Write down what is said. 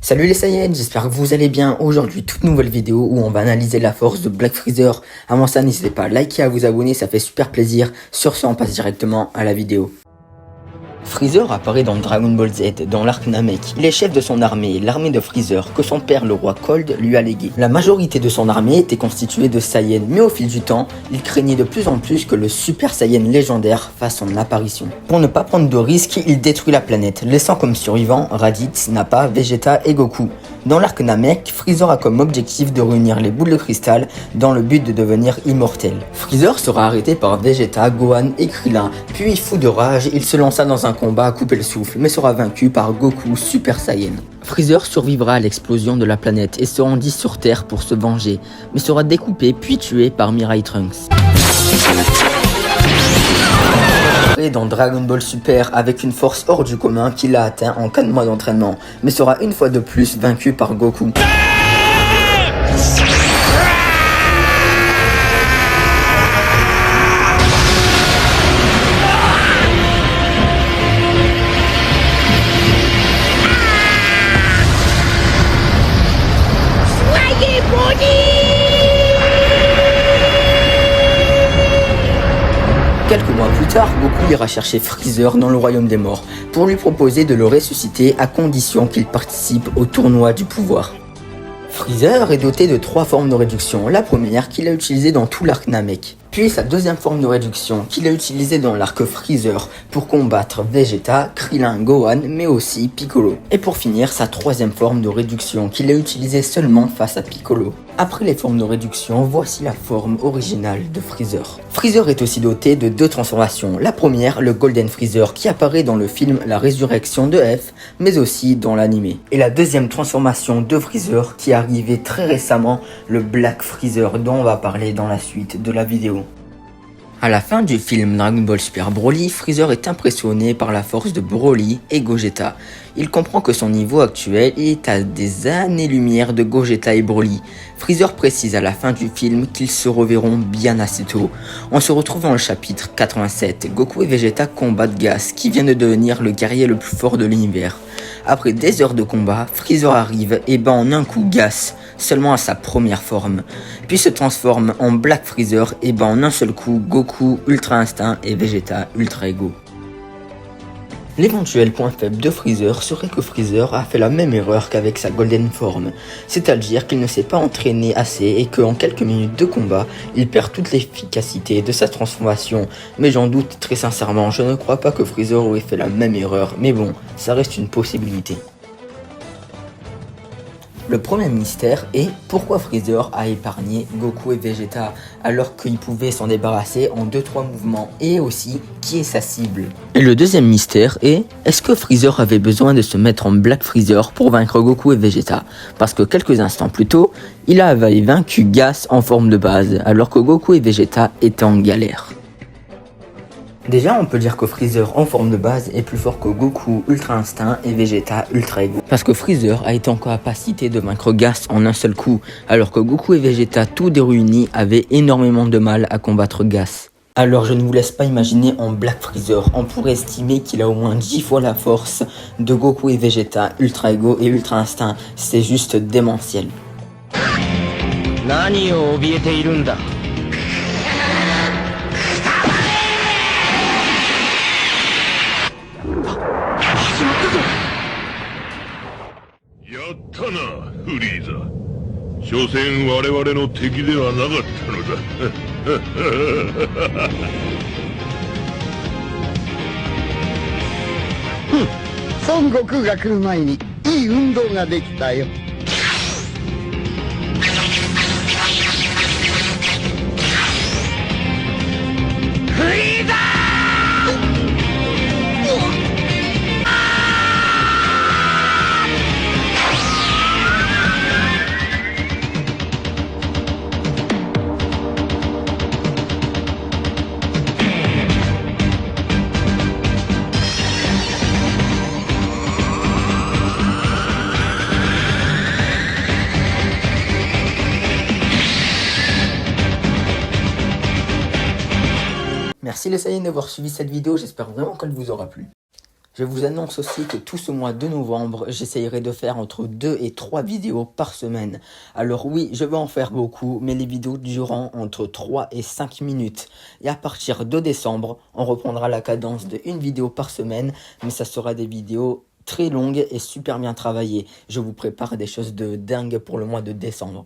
Salut les Saiyans, j'espère que vous allez bien. Aujourd'hui, toute nouvelle vidéo où on va analyser la force de Black Freezer. Avant ça, n'hésitez pas à liker et à vous abonner, ça fait super plaisir. Sur ce, on passe directement à la vidéo. Freezer apparaît dans Dragon Ball Z, dans l'arc Namek. Il est chef de son armée, l'armée de Freezer, que son père, le roi Cold, lui a légué. La majorité de son armée était constituée de Saiyans, mais au fil du temps, il craignait de plus en plus que le Super Saiyan légendaire fasse son apparition. Pour ne pas prendre de risques, il détruit la planète, laissant comme survivants Raditz, Nappa, Vegeta et Goku. Dans l'arc Namek, Freezer a comme objectif de réunir les boules de cristal dans le but de devenir immortel. Freezer sera arrêté par Vegeta, Gohan et Krillin, puis fou de rage, il se lança dans un combat à couper le souffle, mais sera vaincu par Goku Super Saiyan. Freezer survivra à l'explosion de la planète et se rendit sur Terre pour se venger, mais sera découpé puis tué par Mirai Trunks. Dans Dragon Ball Super avec une force hors du commun qu'il a atteint en 4 mois d'entraînement, mais sera une fois de plus vaincu par Goku. Quelques mois plus tard, Goku ira chercher Freezer dans le royaume des morts pour lui proposer de le ressusciter à condition qu'il participe au tournoi du pouvoir. Freezer est doté de 3 formes de réduction, la première qu'il a utilisée dans tout l'arc Namek, puis sa deuxième forme de réduction qu'il a utilisée dans l'arc Freezer pour combattre Vegeta, Krillin, Gohan, mais aussi Piccolo. Et pour finir, sa troisième forme de réduction qu'il a utilisée seulement face à Piccolo. Après les formes de réduction, voici la forme originale de Freezer. Freezer est aussi doté de 2 transformations. La première, le Golden Freezer, qui apparaît dans le film La Résurrection de F, mais aussi dans l'anime. Et la deuxième transformation de Freezer, qui est arrivée très récemment, le Black Freezer, dont on va parler dans la suite de la vidéo. À la fin du film Dragon Ball Super Broly, Freezer est impressionné par la force de Broly et Gogeta. Il comprend que son niveau actuel est à des années-lumière de Gogeta et Broly. Freezer précise à la fin du film qu'ils se reverront bien assez tôt. On se retrouve dans le chapitre 87. Goku et Vegeta combattent Gas, qui vient de devenir le guerrier le plus fort de l'univers. Après des heures de combat, Freezer arrive et bat en un coup Gas, seulement à sa première forme. Puis se transforme en Black Freezer et bat en un seul coup Goku Ultra Instinct et Vegeta Ultra Ego. L'éventuel point faible de Freezer serait que Freezer a fait la même erreur qu'avec sa Golden Form, c'est-à-dire qu'il ne s'est pas entraîné assez et qu'en quelques minutes de combat, il perd toute l'efficacité de sa transformation, mais j'en doute très sincèrement, je ne crois pas que Freezer aurait fait la même erreur, mais bon, ça reste une possibilité. Le premier mystère est pourquoi Freezer a épargné Goku et Vegeta alors qu'il pouvait s'en débarrasser en 2-3 mouvements, et aussi qui est sa cible. Et le deuxième mystère est est-ce que Freezer avait besoin de se mettre en Black Freezer pour vaincre Goku et Vegeta, parce que quelques instants plus tôt, il avait vaincu Gas en forme de base alors que Goku et Vegeta étaient en galère. Déjà, on peut dire que Freezer en forme de base est plus fort que Goku Ultra Instinct et Vegeta Ultra Ego. Parce que Freezer a été en capacité de vaincre Gas en un seul coup, alors que Goku et Vegeta tous réunis avaient énormément de mal à combattre Gas. Alors je ne vous laisse pas imaginer en Black Freezer, on pourrait estimer qu'il a au moins 10 fois la force de Goku et Vegeta Ultra Ego et Ultra Instinct, c'est juste démentiel. Son Goku が来る前にいい運動ができたよ。フリーザー！Merci les Saiyans d'avoir suivi cette vidéo, j'espère vraiment qu'elle vous aura plu. Je vous annonce aussi que tout ce mois de novembre, j'essayerai de faire entre 2 et 3 vidéos par semaine. Alors oui, je vais en faire beaucoup, mais les vidéos dureront entre 3 et 5 minutes. Et à partir de décembre, on reprendra la cadence de une vidéo par semaine, mais ça sera des vidéos très longues et super bien travaillées. Je vous prépare des choses de dingue pour le mois de décembre.